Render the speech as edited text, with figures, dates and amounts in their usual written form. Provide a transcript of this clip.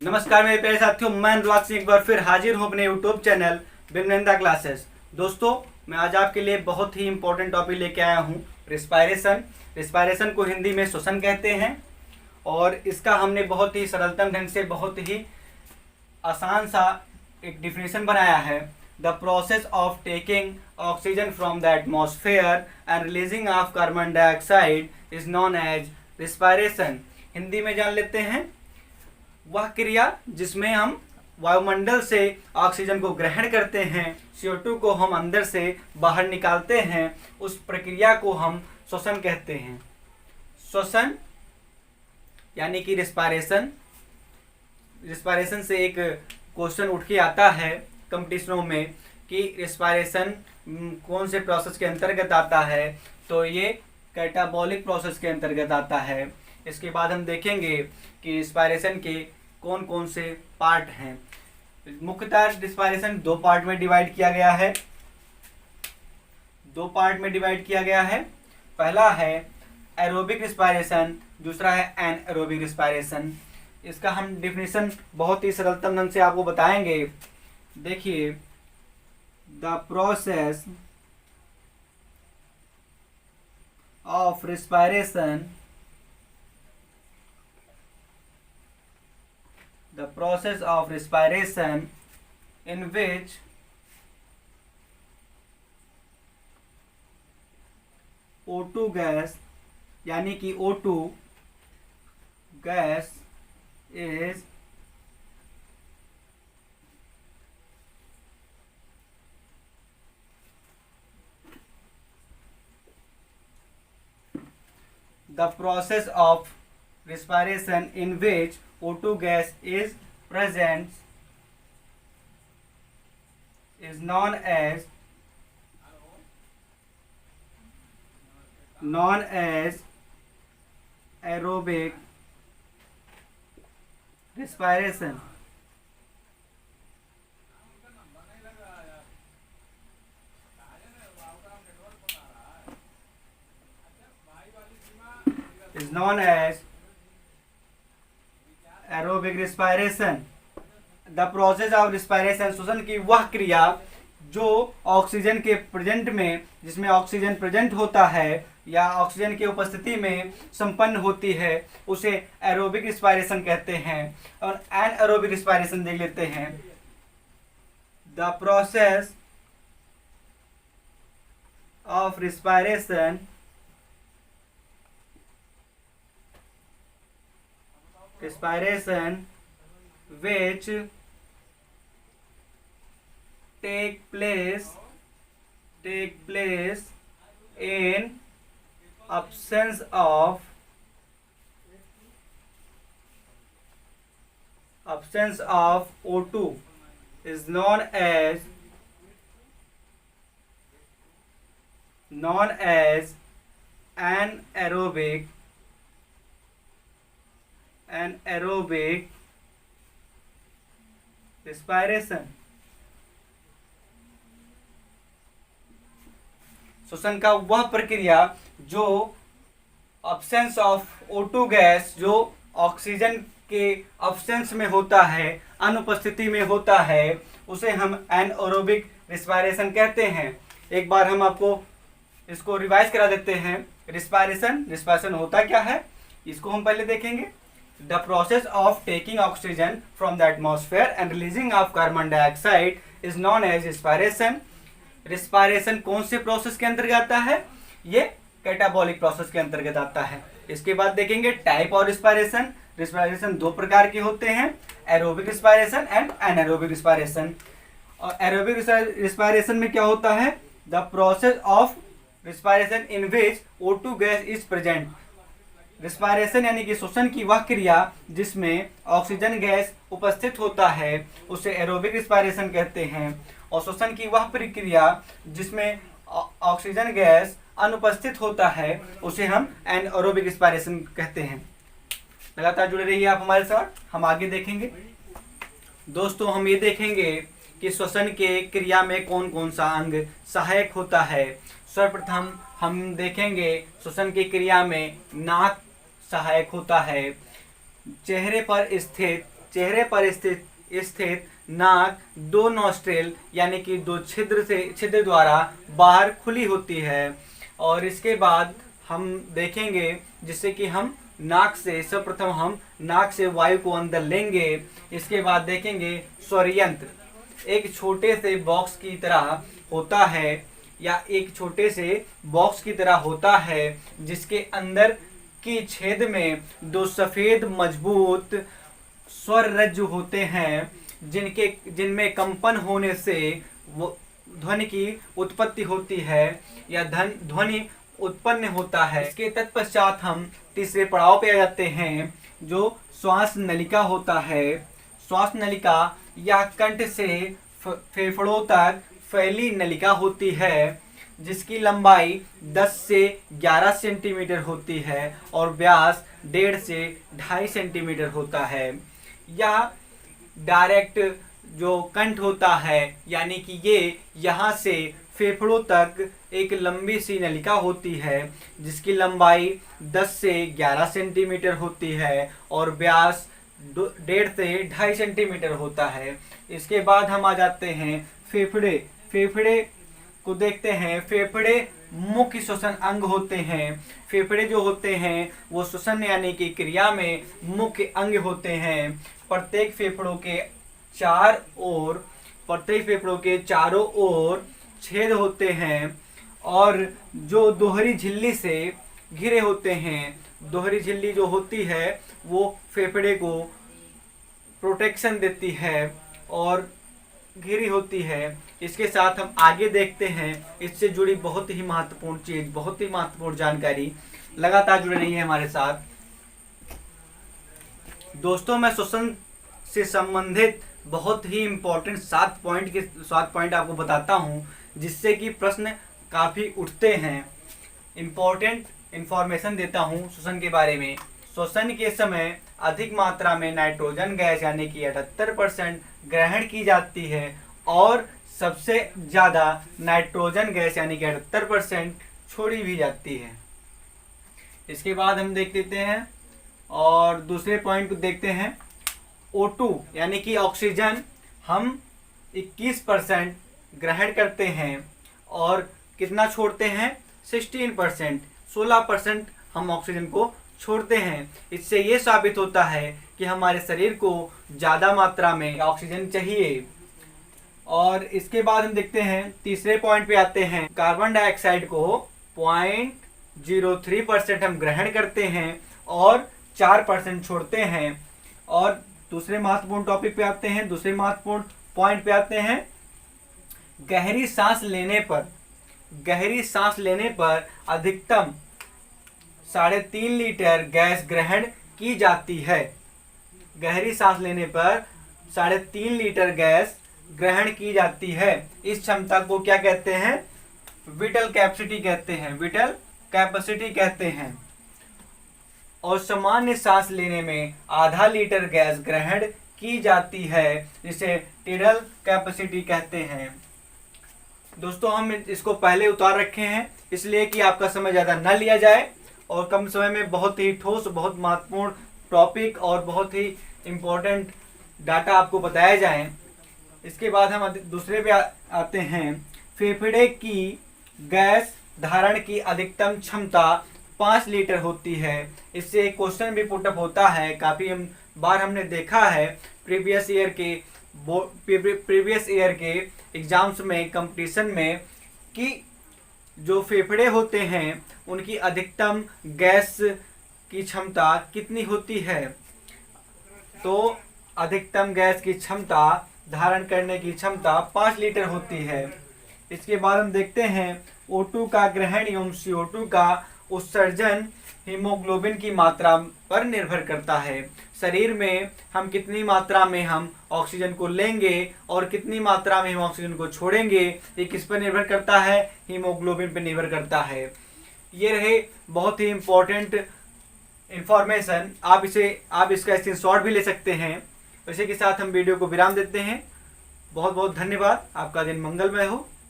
नमस्कार मेरे प्यारे साथियों, मैं अनुराग सिंह एक बार फिर हाजिर हूँ अपने यूट्यूब चैनल बिमनंदा क्लासेस। दोस्तों, मैं आज आपके लिए बहुत ही इंपॉर्टेंट टॉपिक लेके आया हूँ, रिस्पायरेशन। रिस्पायरेशन को हिंदी में श्वसन कहते हैं और इसका हमने बहुत ही सरलतम ढंग से बहुत ही आसान सा एक डिफिनेशन बनाया है। The process of taking oxygen from the atmosphere and releasing of carbon dioxide is known as respiration. Hindi में जान लेते हैं, वह क्रिया जिसमें हम वायुमंडल से ऑक्सीजन को ग्रहण करते हैं, CO2 को हम अंदर से बाहर निकालते हैं, उस प्रक्रिया को हम श्वसन कहते हैं। श्वसन यानी कि रिस्पायरेशन। रिस्पायरेशन से एक क्वेश्चन उठ के आता है कंपटीशनों में कि रिस्पायरेशन कौन से प्रोसेस के अंतर्गत आता है, तो ये कैटाबॉलिक प्रोसेस के अंतर्गत आता है। इसके बाद हम देखेंगे कि रिस्पायरेशन के कौन कौन से पार्ट हैं। मुख्यतः रिस्पायरेशन दो पार्ट में डिवाइड किया गया है। पहला है एरोबिक रिस्पायरेशन, दूसरा है एनएरोबिक रिस्पायरेशन। इसका हम डिफिनेशन बहुत ही सरलतम ढंग से आपको बताएंगे। देखिए, the process of respiration, the process of respiration in which O2 gas यानी कि O2 gas is the process of respiration in which O2 gas is present is known as aerobic respiration. Is known as aerobic respiration. The process of respiration, श्वसन की वह क्रिया जो oxygen के present में, जिसमें ऑक्सीजन प्रेजेंट होता है या ऑक्सीजन की उपस्थिति में संपन्न होती है, उसे एरोबिक रिस्पायरेशन कहते हैं। और एनएरोबिक रिस्पायरेशन देख लेते हैं। The process of respiration which take place in absence of O2 is known as anaerobic respiration। श्वसन का वह प्रक्रिया जो अब्सेंस ऑफ O2 गैस, जो ऑक्सीजन के अब्सेंस में होता है, अनुपस्थिति में होता है, उसे हम एनएरोबिक रिस्पायरेशन कहते हैं। एक बार हम आपको इसको रिवाइज करा देते हैं। रिस्पायरेशन होता क्या है, इसको हम पहले देखेंगे। The process of taking oxygen from the atmosphere and releasing of carbon dioxide is known as respiration. Respiration कौन से प्रोसेस के अंतर्गत आता है, ये कैटाबॉलिक प्रोसेस के अंतर्गत आता है। इसके बाद देखेंगे टाइप ऑफ रिस्पायरेशन। रिस्पायरेशन दो प्रकार के होते हैं, aerobic respiration and anaerobic respiration. और एरोबिक रिस्पायरेशन में क्या होता है, the process of respiration in which O2 gas is present. Respiration यानी कि श्वसन की वह क्रिया जिसमें ऑक्सीजन गैस उपस्थित होता है, उसे एरोबिक रिस्पायरेशन कहते हैं। और श्वसन की वह प्रक्रिया जिसमें ऑक्सीजन गैस अनुपस्थित होता है, उसे हम एनएरोबिक रिस्पायरेशन कहते हैं। लगातार जुड़े रहिए आप हमारे साथ, हम आगे देखेंगे। दोस्तों, हम ये देखेंगे कि श्वसन के क्रिया में कौन कौन सा अंग सहायक होता है। सर्वप्रथम हम देखेंगे श्वसन की क्रिया में नाक सहायक होता है। चेहरे पर स्थित चेहरे पर स्थित नाक दो नॉस्ट्रिल यानी कि दो छिद्र द्वारा बाहर खुली होती है। और इसके बाद हम देखेंगे जिससे कि हम नाक से सर्वप्रथम हम नाक से वायु को अंदर लेंगे। इसके बाद देखेंगे स्वरयंत्र, एक छोटे से बॉक्स की तरह होता है या एक छोटे से बॉक्स की तरह होता है जिसके अंदर की छेद में दो सफेद मजबूत स्वर रज्जु होते हैं जिनमें कंपन होने से वो ध्वनि की उत्पत्ति होती है या ध्वनि उत्पन्न होता है। इसके तत्पश्चात हम तीसरे पड़ाव पे आ जाते हैं जो श्वास नलिका होता है। श्वास नलिका या कंठ से फेफड़ों तक फैली नलिका होती है जिसकी लंबाई 10 से 11 सेंटीमीटर होती है और व्यास 1.5 से 2.5 सेंटीमीटर होता है। यह डायरेक्ट जो कंठ होता है यानी कि ये यहाँ से फेफड़ों तक एक लंबी सी नलिका होती है जिसकी लंबाई 10 से 11 सेंटीमीटर होती है और व्यास 1.5 से 2.5 सेंटीमीटर होता है। इसके बाद हम आ जाते हैं फेफड़े। फेफड़े को देखते हैं। फेफड़े मुख्य श्वसन अंग होते हैं। फेफड़े जो होते हैं वो श्वसन यानी कि क्रिया में मुख्य अंग होते हैं। प्रत्येक फेफड़ों के चारों ओर छेद होते हैं और जो दोहरी झिल्ली से घिरे होते हैं। दोहरी झिल्ली जो होती है वो फेफड़े को प्रोटेक्शन देती है और घिरी होती है। इसके साथ हम आगे देखते हैं इससे जुड़ी बहुत ही महत्वपूर्ण चीज, बहुत ही महत्वपूर्ण जानकारी। लगातार जुड़े रहिए हमारे साथ। दोस्तों, मैं श्वसन से संबंधित बहुत ही इम्पोर्टेंट 7 पॉइंट आपको बताता हूँ जिससे कि प्रश्न काफ़ी उठते हैं। इम्पोर्टेंट इंफॉर्मेशन देता हूँ श्वसन के बारे में। श्वसन के समय अधिक मात्रा में नाइट्रोजन गैस यानी कि 78% ग्रहण की जाती है और सबसे ज़्यादा नाइट्रोजन गैस यानी कि 78% छोड़ी भी जाती है। इसके बाद हम देख लेते हैं और दूसरे पॉइंट को देखते हैं। O2 यानी कि ऑक्सीजन हम 21% ग्रहण करते हैं और कितना छोड़ते हैं 16%। 16% हम ऑक्सीजन को छोड़ते हैं। इससे ये साबित होता है कि हमारे शरीर को ज़्यादा मात्रा में ऑक्सीजन चाहिए। और इसके बाद हम देखते हैं तीसरे पॉइंट पे आते हैं। कार्बन डाइऑक्साइड को 0.03% हम ग्रहण करते हैं और 4% छोड़ते हैं। और दूसरे महत्वपूर्ण टॉपिक पे आते हैं, दूसरे महत्वपूर्ण पॉइंट पे आते हैं। गहरी सांस लेने पर अधिकतम 3.5 लीटर गैस ग्रहण की जाती है। गहरी सांस लेने पर 3.5 लीटर गैस ग्रहण की जाती है। इस क्षमता को क्या कहते हैं? विटल कैपेसिटी कहते हैं। विटल कैपेसिटी कहते हैं। और सामान्य सांस लेने में आधा लीटर गैस ग्रहण की जाती है जिसे टिडल कैपेसिटी कहते हैं। दोस्तों, हम इसको पहले उतार रखे हैं इसलिए कि आपका समय ज़्यादा न लिया जाए और कम समय में बहुत ही ठोस, बहुत महत्वपूर्ण टॉपिक और बहुत ही इम्पोर्टेंट डाटा आपको बताया जाए। इसके बाद हम दूसरे पे आते हैं। फेफड़े की गैस धारण की अधिकतम क्षमता 5 लीटर होती है। इससे एक क्वेश्चन भी पुटअप होता है। काफ़ी बार हमने देखा है प्रीवियस ईयर के एग्जाम्स में, कंपटीशन में, कि जो फेफड़े होते हैं उनकी अधिकतम गैस की क्षमता कितनी होती है। तो अधिकतम गैस की क्षमता, धारण करने की क्षमता 5 लीटर होती है। इसके बाद हम देखते हैं O2 का ग्रहण एवं CO2 का उत्सर्जन हीमोग्लोबिन की मात्रा पर निर्भर करता है। शरीर में हम कितनी मात्रा में हम ऑक्सीजन को लेंगे और कितनी मात्रा में हम ऑक्सीजन को छोड़ेंगे, ये किस पर निर्भर करता है? हीमोग्लोबिन पर निर्भर करता है। ये रहे बहुत ही इम्पोर्टेंट इंफॉर्मेशन। आप इसका स्क्रीनशॉट भी ले सकते हैं। इसी के साथ हम वीडियो को विराम देते हैं। बहुत बहुत धन्यवाद। आपका दिन मंगलमय हो।